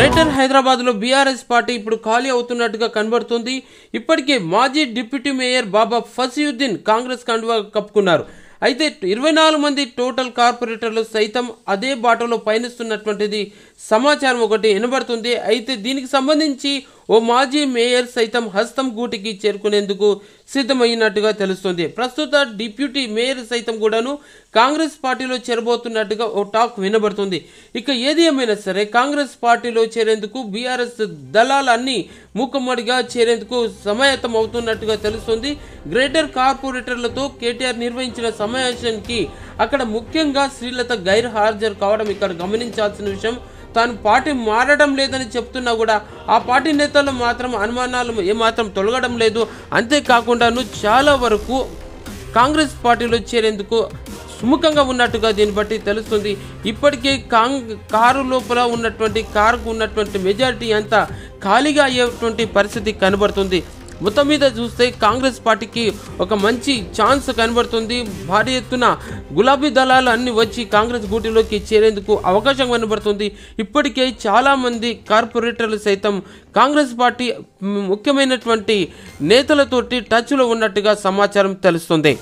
Greater Hyderabad లో BRS party ఇప్పుడు ఖాళీ అవుతున్నట్టుగా కనబడుతుంది. ఇప్పటికే మాజీ డిప్యూటీ మేయర్ బాబా ఫసీయుద్దీన్ కాంగ్రెస్ కండువా కప్పుకున్నారు. అయితే 24 మంది టోటల్ కార్పొరేటర్లు సైతం అదే బాటలో పయనిస్తున్నటువంటిది సమాచారం ఒకటి వినబడుతుంది. అయితే దీనికి సంబంధించి ఓ మాజీ మేయర్ సైతం హస్తం గూటికి చేరుకునేందుకు సిద్ధమైనట్టుగా తెలుస్తుంది. ప్రస్తుత డిప్యూటీ మేయర్ సైతం కూడాను కాంగ్రెస్ పార్టీలో చేరబోతున్నట్టుగా ఓ టాక్ వినబడుతుంది. ఇక ఏది ఏమైనా సరే కాంగ్రెస్ పార్టీలో చేరేందుకు బీఆర్ఎస్ దళాలన్నీ మూకుమ్మడిగా చేరేందుకు సమాయత్తం అవుతున్నట్టుగా తెలుస్తుంది. గ్రేటర్ కార్పొరేటర్లతో కేటీఆర్ నిర్వహించిన సమావేశానికి అక్కడ ముఖ్యంగా శ్రీలత గైర్ హాజరు కావడం ఇక్కడ గమనించాల్సిన విషయం. తాను పార్టీ మారడం లేదని చెప్తున్నా కూడా ఆ పార్టీ నేతలు మాత్రం అనుమానాలు ఏమాత్రం తొలగడం లేదు. అంతేకాకుండాను చాలా వరకు కాంగ్రెస్ పార్టీలో చేరేందుకు సుముఖంగా ఉన్నట్టుగా దీన్ని బట్టి తెలుస్తుంది. ఇప్పటికే కారు లోపల ఉన్నటువంటి కారుకు ఉన్నటువంటి మెజారిటీ అంతా ఖాళీగా అయ్యేటువంటి పరిస్థితి కనబడుతుంది. మొత్తం మీద చూస్తే కాంగ్రెస్ పార్టీకి ఒక మంచి ఛాన్స్ కనబడుతుంది. భారీ ఎత్తున గులాబీ దళాలు అన్ని వచ్చి కాంగ్రెస్ గూటిలోకి చేరేందుకు అవకాశం కనబడుతుంది. ఇప్పటికే చాలామంది కార్పొరేటర్లు సైతం కాంగ్రెస్ పార్టీ ముఖ్యమైనటువంటి నేతలతోటి టచ్లో ఉన్నట్టుగా సమాచారం తెలుస్తుంది.